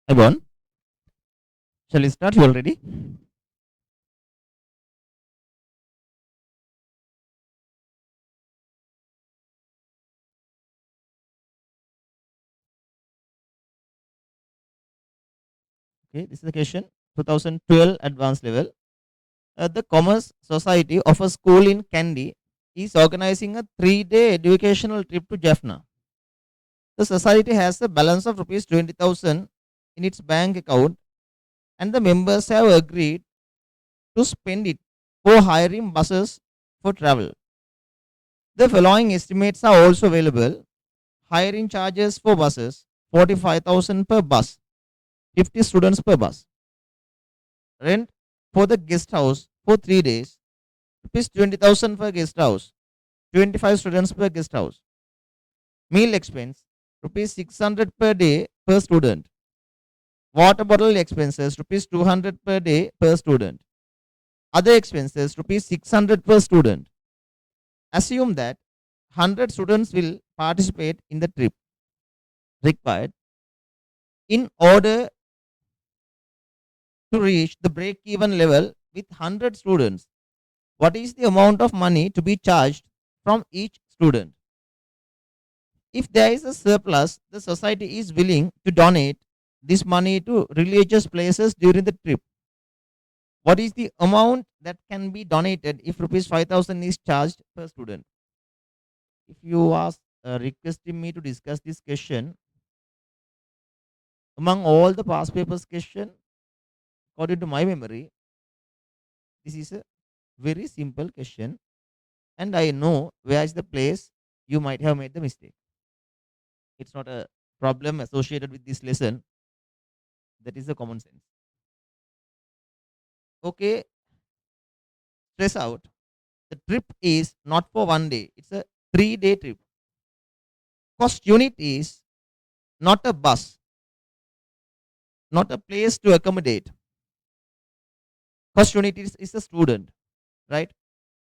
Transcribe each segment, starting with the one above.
Ibon, shall we start? You all ready? Okay, this is the question. 2012 advanced level. The Commerce Society of a school in Kandy is organizing a 3-day educational trip to Jaffna. The society has a balance of rupees 20,000 in its bank account, and the members have agreed to spend it for hiring buses for travel. The following estimates are also available. Hiring charges for buses 45,000 per bus, 50 students per bus. Rent for the guest house for 3 days, rupees 20,000 per guest house, 25 students per guest house. Meal expense, rupees 600 per day per student. Water bottle expenses, rupees 200 per day per student. Other expenses, rupees 600 per student. Assume that 100 students will participate in the trip. Required in order to reach the break even level with 100 students. What is the amount of money to be charged from each student? If there is a surplus, the society is willing to donate this money to religious places during the trip. What is the amount that can be donated if rupees 5,000 is charged per student? If you are requesting me to discuss this question, among all the past papers question, according to my memory, this is a very simple question, and I know where is the place you might have made the mistake. It's not a problem associated with this lesson. That is the common sense. Okay, stress out. The trip is not for 1 day, it's a 3-day trip. Cost unit is not a bus, not a place to accommodate. Cost unit is a student, right?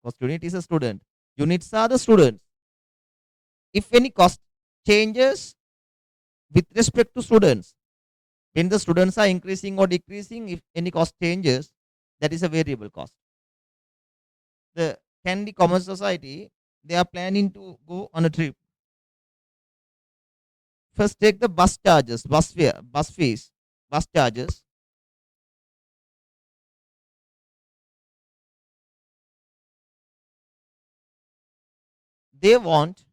Cost unit is a student. Units are the students. If any cost changes with respect to students, when the students are increasing or decreasing, if any cost changes, that is a variable cost. The Candy Commerce Society, they are planning to go on a trip. First, take the bus charges, bus fare, bus fees, bus charges. They want,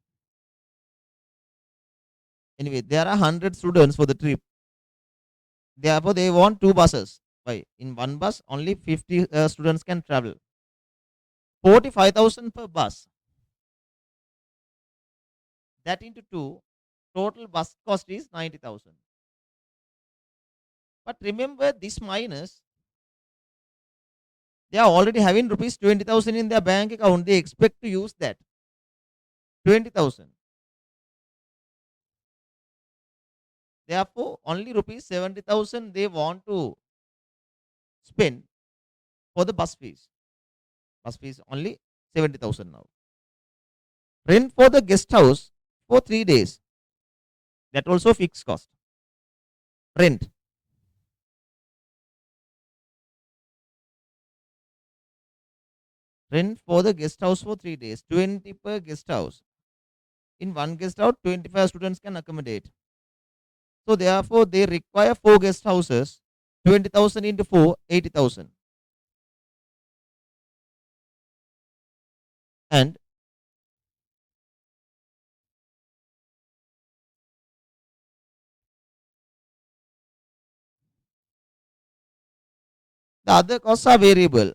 anyway, there are 100 students for the trip. Therefore, they want two buses. Why? In one bus, only 50 students can travel. 45,000 per bus. That into two, total bus cost is 90,000. But remember this minus, they are already having rupees 20,000 in their bank account. They expect to use that 20,000. Therefore, only rupees 70,000 they want to spend for the bus fees. Bus fees only 70,000 now. Rent for the guest house for 3 days. That also fixed cost. Rent. Rent for the guest house for 3 days. 20 per guest house. In one guest house, 25 students can accommodate. So therefore, they require 4 guest houses. 20,000 into 4, 80,000. And the other costs are variable.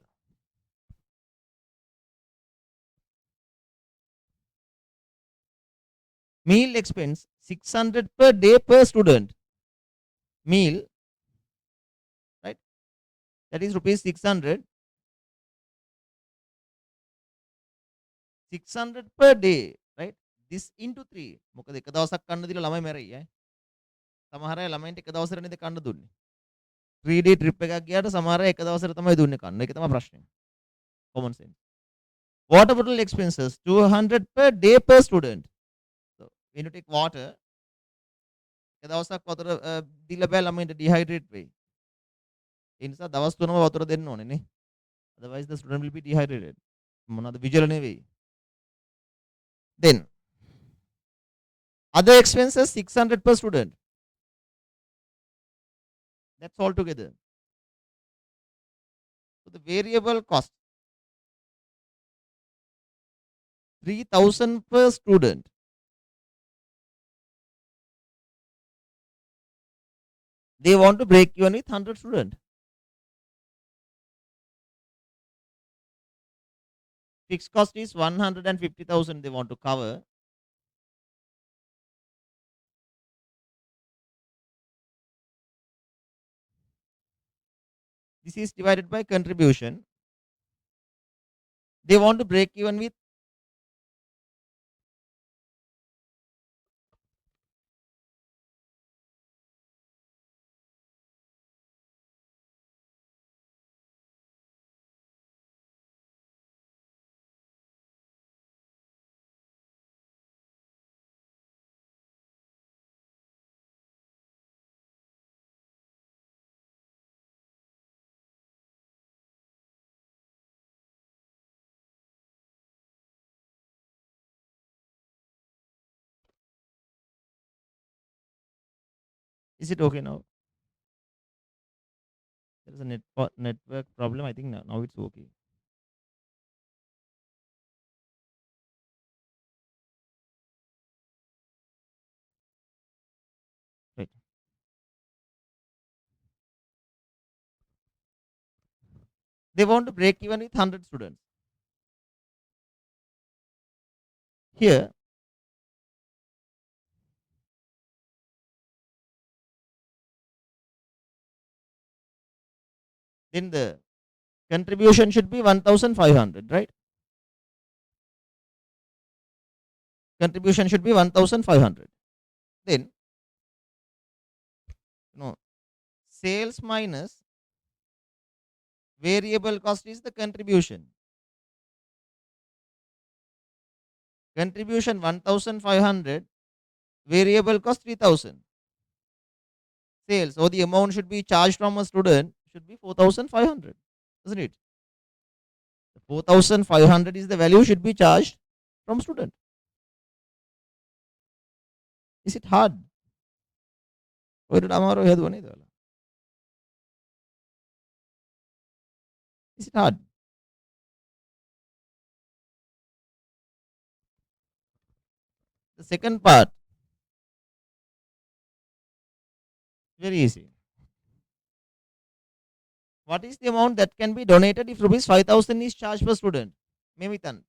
Meal expense 600 per day per student. Meal, right? That is rupees 600. 600 per day, right? This into 3. මොකද එක දවසක් කන්න දීලා ළමයි මැරෙයි ඈ. සමහර අය ළමයින්ට එක දවසට නේද කන්න දුන්නේ. 3 day trip එකක් ගියාට සමහර අය එක දවසට තමයි දුන්නේ කන්න. ඒක තමයි ප්‍රශ්නේ. Common sense. Water bottle expenses 200 per day per student. So when you take water, දවසක් වතුර දීලා බෑ ළමයින්ට ඩිහයිඩ්‍රේට් වෙයි. ඒ නිසා දවස් 3ම වතුර දෙන්න ඕනේ නේ. Otherwise the student will be dehydrated. මොනවාද විජල නෙවෙයි. Then other expenses 600 per student. That's all together. So the variable cost 3000 per student. They want to break even with 100 student. Fixed cost is 150,000 they want to cover. This is divided by contribution. They want to break even with is it okay now? There is a network problem. I think now it's okay. Right. They want to break even with 100 students. Here, then the contribution should be 1500, right? Contribution should be 1500. Then, no, sales minus variable cost is the contribution. Contribution 1500, variable cost 3000. Sales, so the amount should be charged from a student should be 4500, isn't it? 4500 is the value should be charged from student. Is it hard? Is it hard? The second part, very easy. What is the amount that can be donated if rupees 5000 is charged per student? Memitan.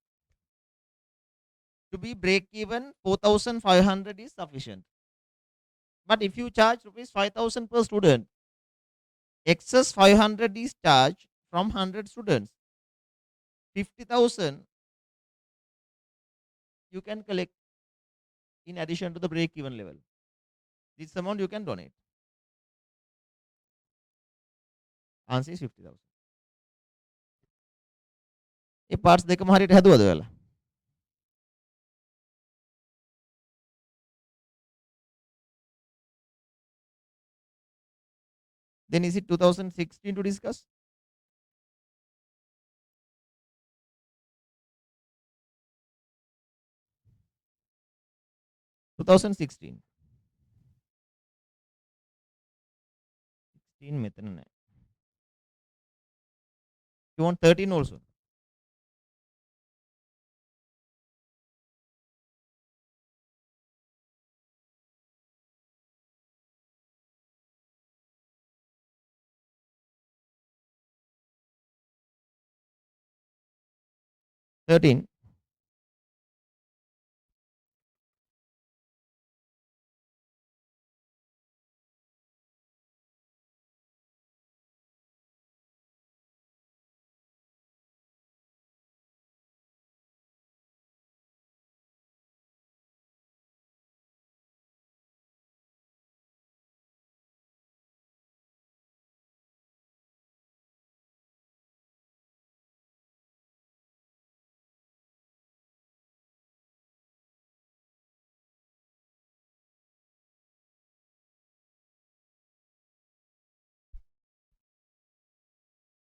To be break even, 4500 is sufficient. But if you charge rupees 5000 per student, excess 500 is charged from 100 students. 50,000 you can collect in addition to the break even level. This amount you can donate. Answer is 50,000. ये parts देख हमारी रह दो वाला. Then is it 2016 to discuss? $2016. 16 මෙතන. You want 13 also? $13.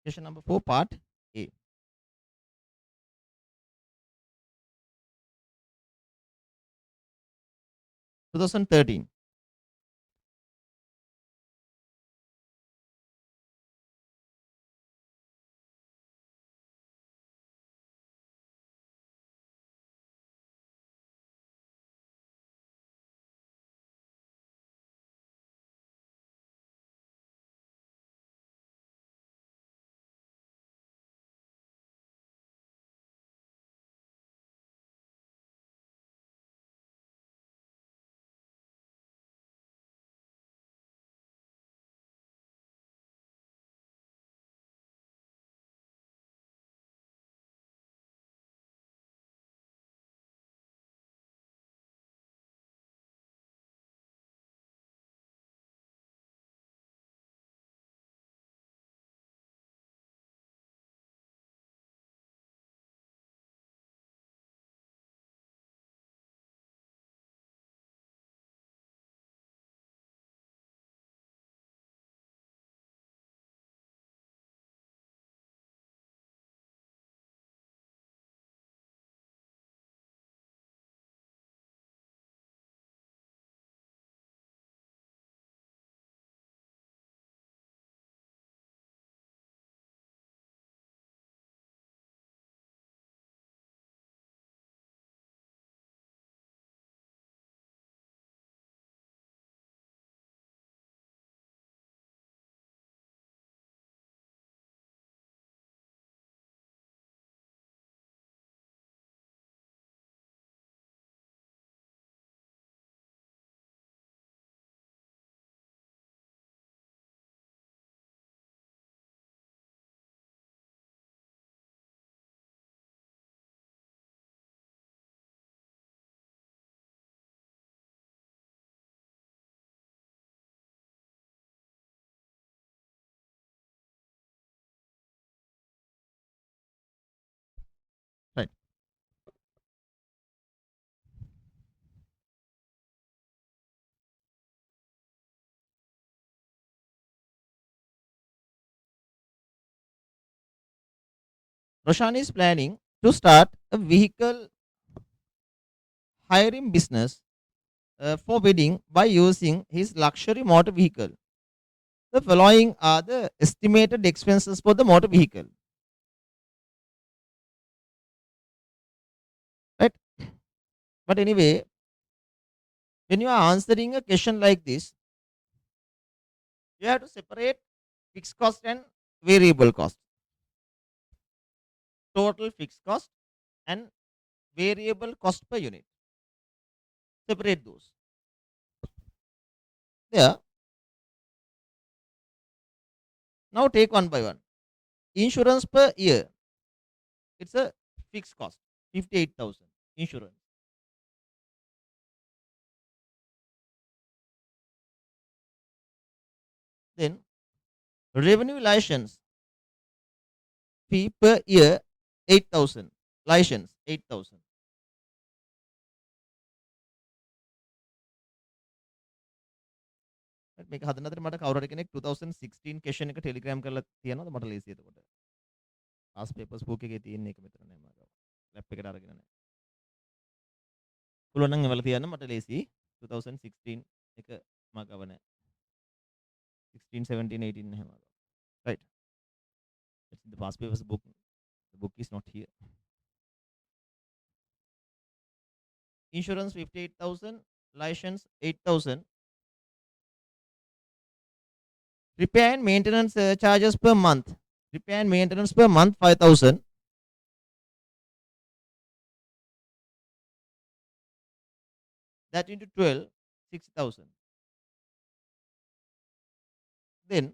Question number 4, part A. Two 2013. Right. Roshan is planning to start a vehicle hiring business for wedding by using his luxury motor vehicle. The following are the estimated expenses for the motor vehicle. Right. But anyway, when you are answering a question like this, you have to separate fixed cost and variable cost. Total fixed cost and variable cost per unit. Separate those. There. Now take one by one. Insurance per year. It's a fixed cost. 58,000 insurance. Then revenue license fee per year 8,000. License 8,000. මේක හදන්න අතර මට කවුරු හරි කෙනෙක් 2016 question එක telegram කරලා තියනවාද මට ලේසි එතකොට. past papers book එකේ තියෙන එක මෙතන නෑ මගාව. ලැප් එකට අරගෙන නෑ. පුළුවන් නම් එවල තියන්න මට ලේසි 2016 එක මගාව නෑ. 16 17 18 එහෙම මගාව. Right. It's in the past papers book. The book is not here. Insurance 58,000, license 8,000. Repair and maintenance charges per month. Repair and maintenance per month 5,000. That into 12, 6,000. Then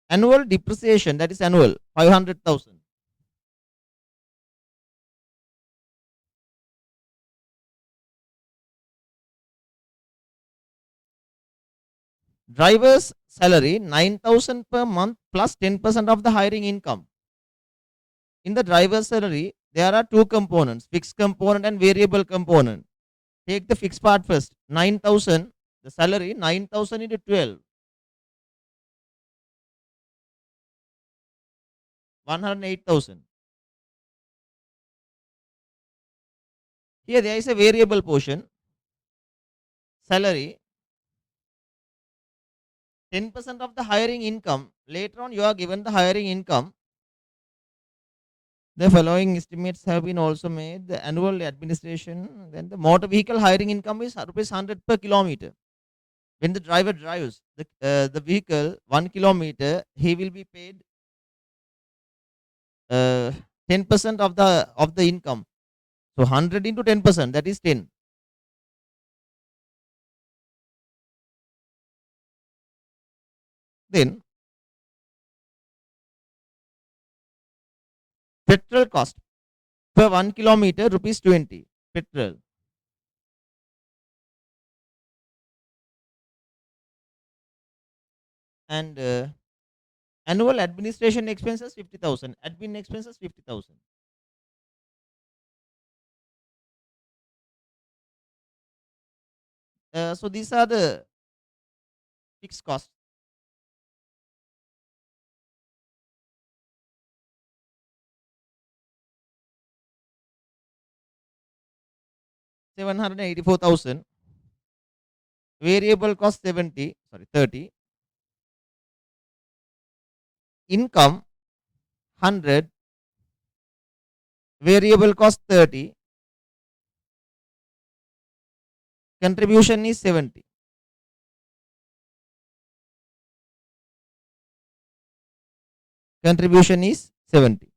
annual depreciation, that is annual 500,000. Driver's salary 9,000 per month plus 10% of the hiring income. In the driver's salary, there are two components, fixed component and variable component. Take the fixed part first, 9,000 The salary 9,000 into 12, 108,000. Here there is a variable portion, salary 10% of the hiring income. Later on, you are given the hiring income. The following estimates have been also made. The annual administration, then the motor vehicle hiring income is rupees 100 per kilometer. When the driver drives the vehicle 1 kilometer, he will be paid 10% of the income. So 100 into 10%, that is 10. Then petrol cost per 1 kilometer rupees 20. Petrol. And annual administration expenses 50,000. Admin expenses 50,000. So these are the fixed costs. 784,000. Variable cost 70. Sorry, 30. Income 100. Variable cost 30. Contribution is 70. Contribution is 70.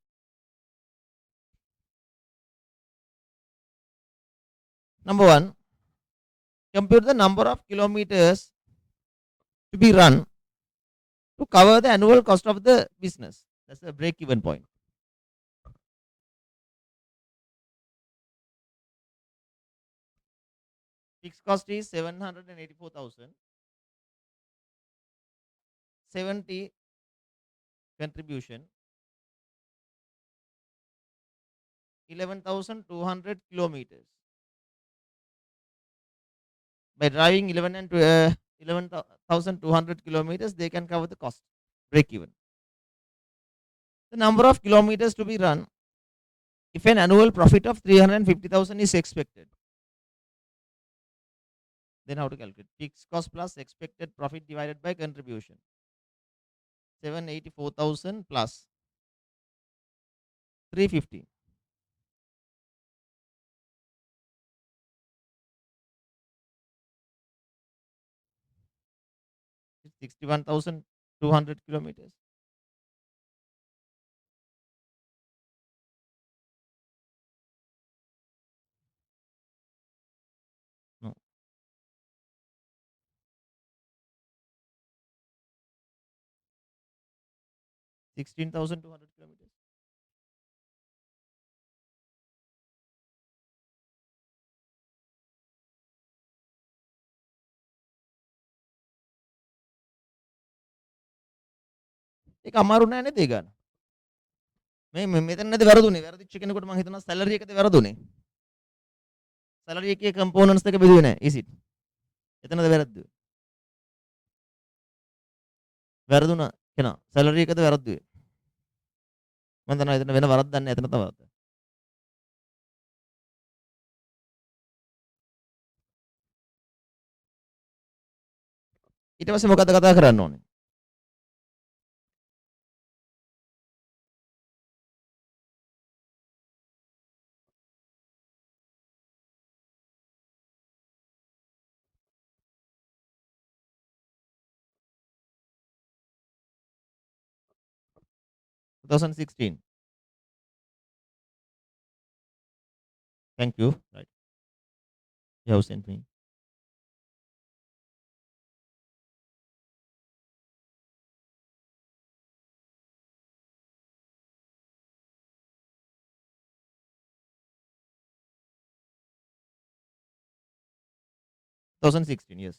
Number one, compute the number of kilometers to be run to cover the annual cost of the business. That's the break even point. Fixed cost is 784,000. 70 contribution. 11,200 kilometers. By driving 11,200 kilometers, they can cover the cost. Break even. The number of kilometers to be run if an annual profit of 350,000 is expected. Then how to calculate? Fixed cost plus expected profit divided by contribution. 784,000 plus 350. 61,200 kilometers. No. 16,200 kilometers. ඒක අමාරු නෑ නේද ඒ ගන්න? මේ මෙතන නේද වැරදුනේ. වැරදිච්ච කෙනෙකුට මම හිතනවා සැලරි එකද වැරදුනේ. සැලරි එකේ කම්පෝනන්ට්ස් දෙක බෙදුවේ නෑ. is it? එතනද වැරද්දුවේ. වැරදුනා කෙනා. සැලරි එකද වැරද්දුවේ. මම දන්නවා එතන වෙන වරද්දක් නෑ. එතන තමයි වරද්ද. ඊට පස්සේ මොකද්ද කතා කරන්න ඕනේ? two 2016. Thank you. Right. You have sent me. Two 2016, yes.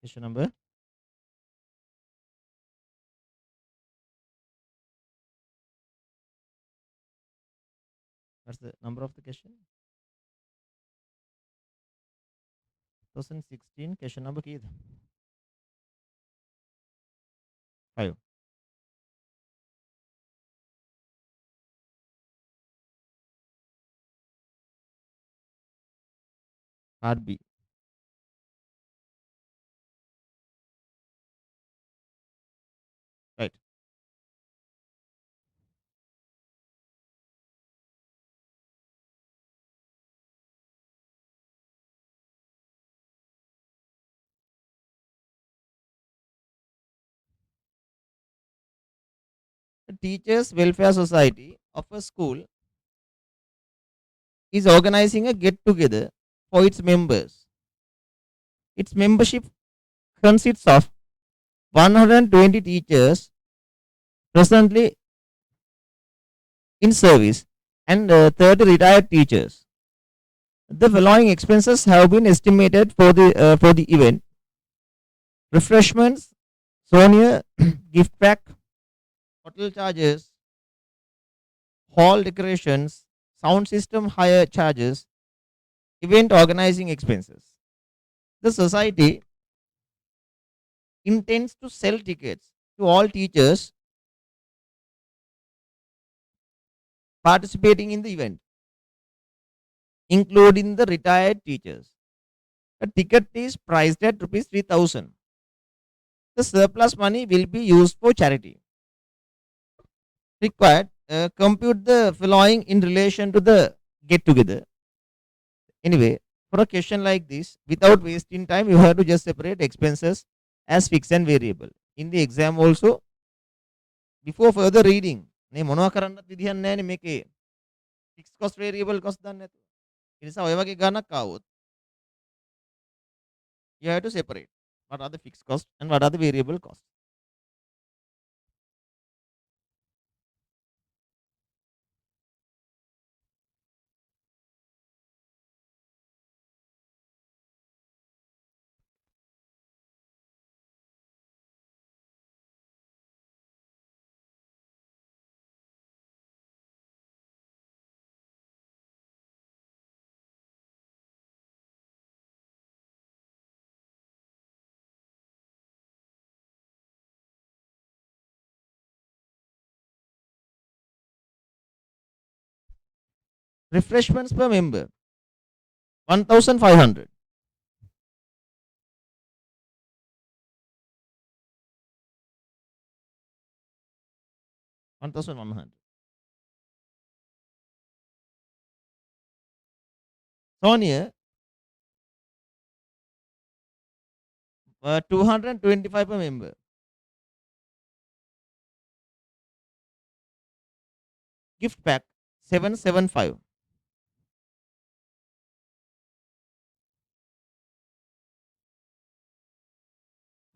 Question number. What's the number of the question? 2016 question number key. 5. Part B. Right. The Teachers Welfare Society of a school is organizing a get together for its members. Its membership consists of 120 teachers presently in service and 30 retired teachers. The following expenses have been estimated for the event: refreshments, souvenir, gift pack, hotel charges, hall decorations, sound system hire charges, event organizing expenses. The society intends to sell tickets to all teachers participating in the event, including the retired teachers. A ticket is priced at rupees 3,000. The surplus money will be used for charity. Required, compute the following in relation to the get together. Anyway, for a question like this, without wasting time, you have to just separate expenses as fixed and variable. In the exam also, before further reading, මේ මොනවා කරන්නත් විදිහක් නැහැ නේ මේකේ fixed cost variable cost දන්නේ නැතුව. ඒ නිසා ඔය වගේ ගණක් ආවොත් you have to separate what are the fixed cost and what are the variable cost. Refreshments per member 1,500. $1,100. Sonia 225 per member. Gift pack 775.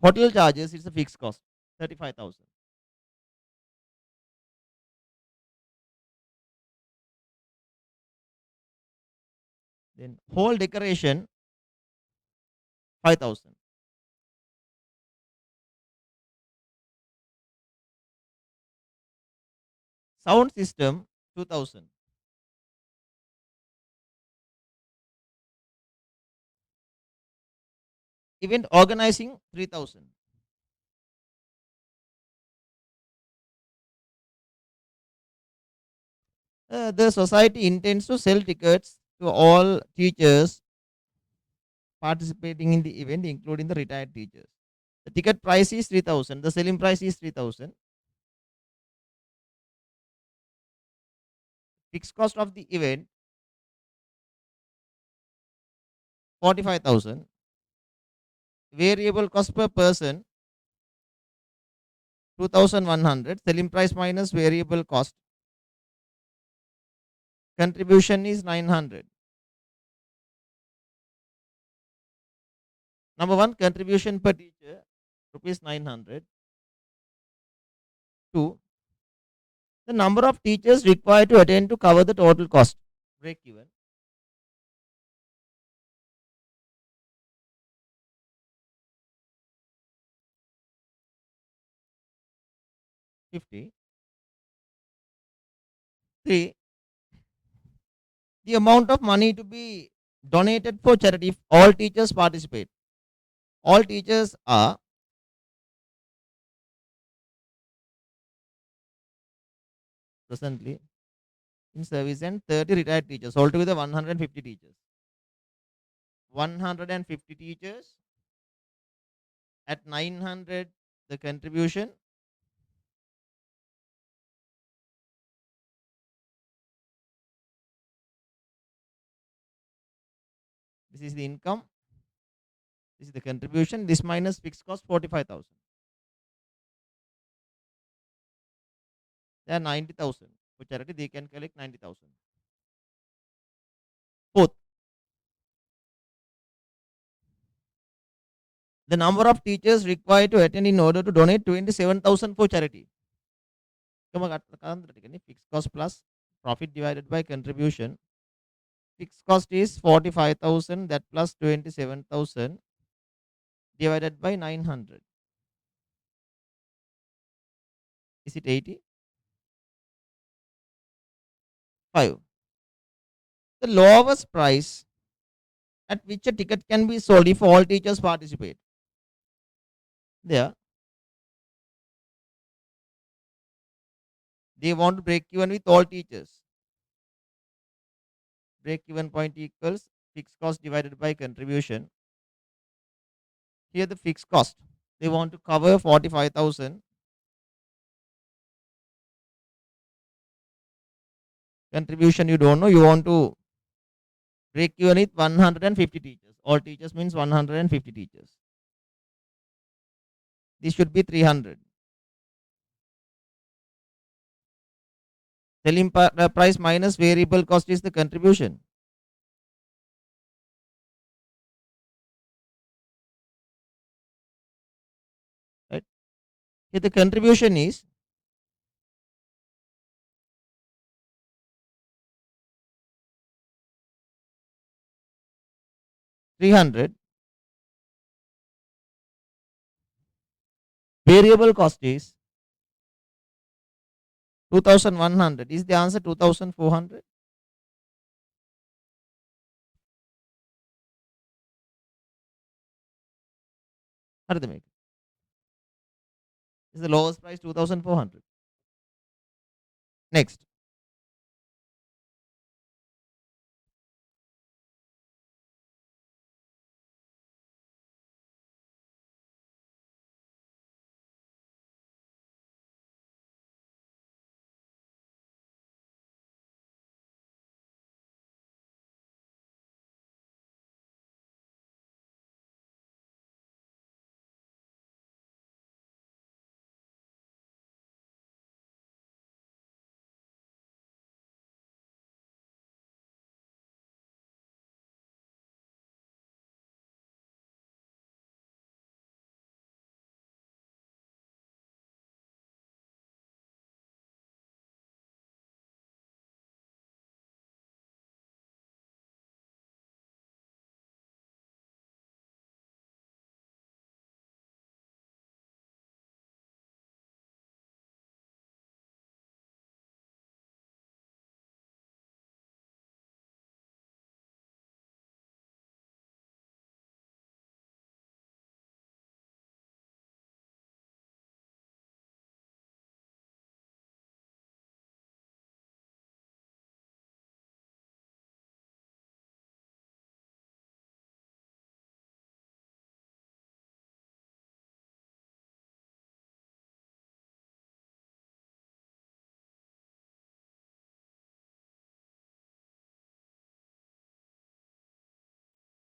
Hotel charges is a fixed cost 35,000. Then whole decoration 5,000. Sound system 2,000. Event organizing 3,000. The society intends to sell tickets to all teachers participating in the event, including the retired teachers. The ticket price is 3,000. The selling price is 3,000. Fixed cost of the event 45,000. Variable cost per person 2,100. Selling price minus variable cost. Contribution is 900. Number one, contribution per teacher rupees 900. 2. The number of teachers required to attend to cover the total cost. Break even. 50. 3. The amount of money to be donated for charity if all teachers participate. All teachers are presently in service and 30 retired teachers, altogether 150 teachers. 150 teachers at 900 the contribution. This is the income. This is the contribution. This minus fixed cost 45,000. They are 90,000. For charity, they can collect 90,000. Fourth, the number of teachers required to attend in order to donate 27,000 for charity. Fixed cost plus profit divided by contribution. Fixed cost is 45,000, that plus 27,000 divided by 900. Is it 80? 5. The lowest price at which a ticket can be sold if all teachers participate. There, they want to break even with all teachers. Break even point equals fixed cost divided by contribution. Here the fixed cost, they want to cover 45,000. Contribution you don't know, you want to break even with 150 teachers. All teachers means 150 teachers. This should be 300. Selling price minus variable cost is the contribution. Right? Here the contribution is 300. Variable cost is 2,100. Is the answer 2,400? Arithmetic. Is the lowest price 2,400? Next.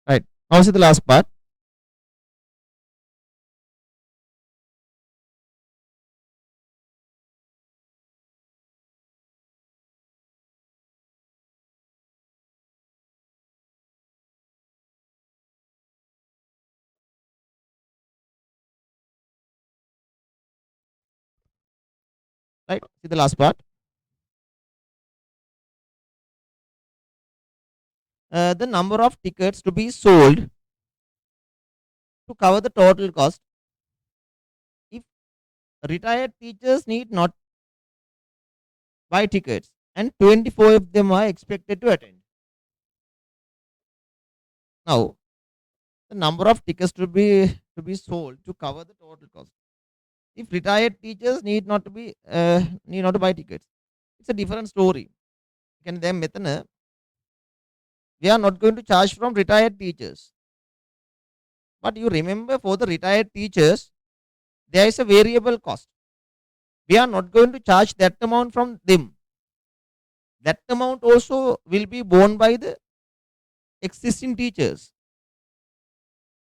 Right. Now see the last part. Right. See the last part. The number of tickets to be sold to cover the total cost if retired teachers need not buy tickets, and 24 of them are expected to attend. Now, the number of tickets to be sold to cover the total cost. If retired teachers need not to buy tickets, it's a different story. Can them methana, we are not going to charge from retired teachers. But you remember for the retired teachers, there is a variable cost. We are not going to charge that amount from them. That amount also will be borne by the existing teachers.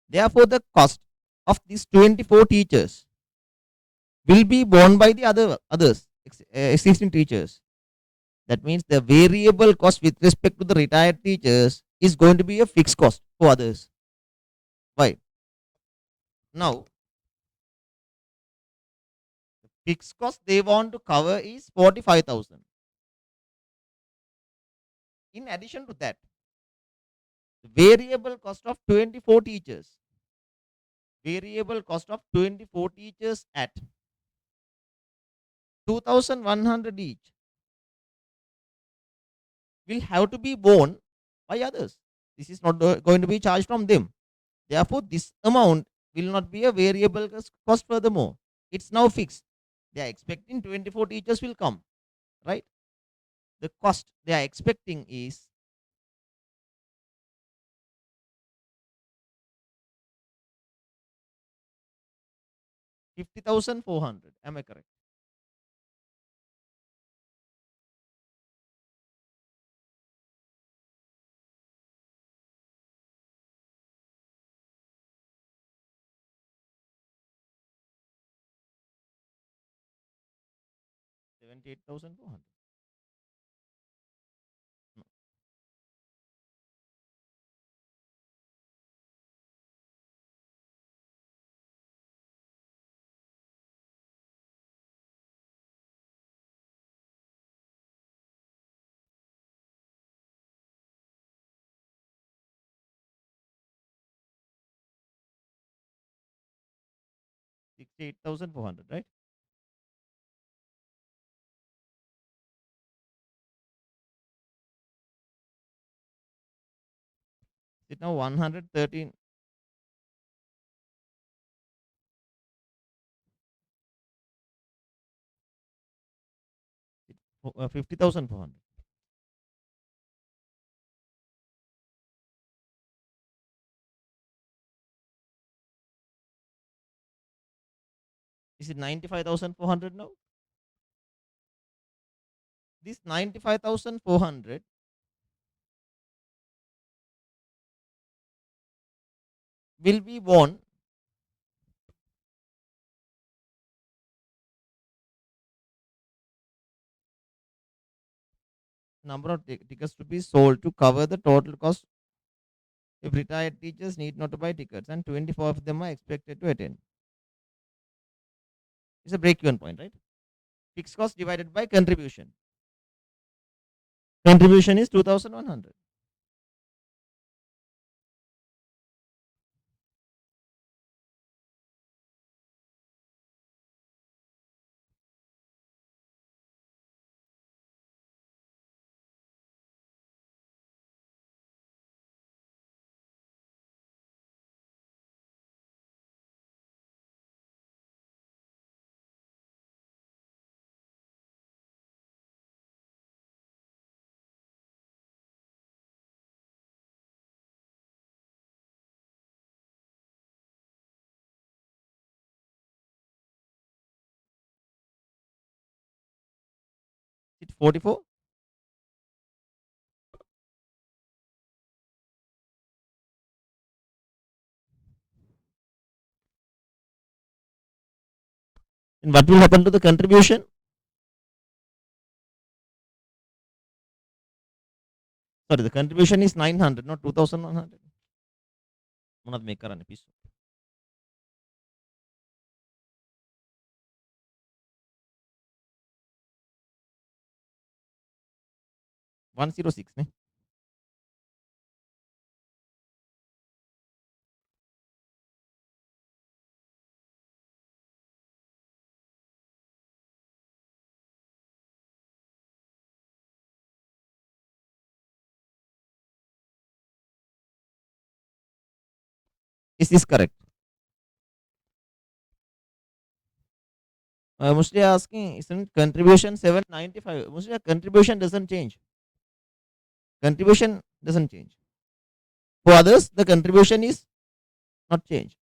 Therefore, the cost of these 24 teachers will be borne by the others existing teachers. That means the variable cost with respect to the retired teachers is going to be a fixed cost for others. Why? Now, the fixed cost they want to cover is 45,000. In addition to that, the variable cost of 24 teachers at 2,100 each will have to be borne by others. This is not going to be charged from them. Therefore, this amount will not be a variable cost furthermore. It's now fixed. They are expecting 24 teachers will come, right? The cost they are expecting is 50,400. Am I correct? $78,400. No, 68,400, right? It now 113, 50,400. Is it 95,400 now? This 95,400 will be borne number of tickets to be sold to cover the total cost if retired teachers need not to buy tickets, and 24 of them are expected to attend. It's a break even point, right? Fixed cost divided by contribution. Contribution is 2,100. It's 44. And what will happen to the contribution? Sorry, the contribution is 900, not 2,100. මොනවද මේ කරන්න පිස්සු? 106 නේ. Is this correct? Mostly asking, isn't contribution 795? Mostly contribution doesn't change. Contribution doesn't change. For others, the contribution is not change.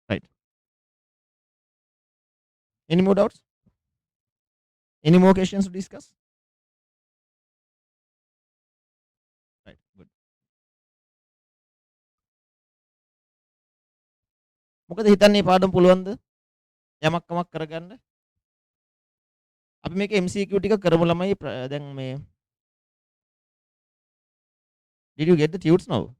Right. Any more doubts? Any more questions to discuss? Right. Good. මොකද හිතන්නේ මේ පාඩම පුළුවන්ද? යමක් කමක් කරගන්න? අපි මේක MCQ ටික කරමු ළමයි දැන් මේ did you get the tunes now?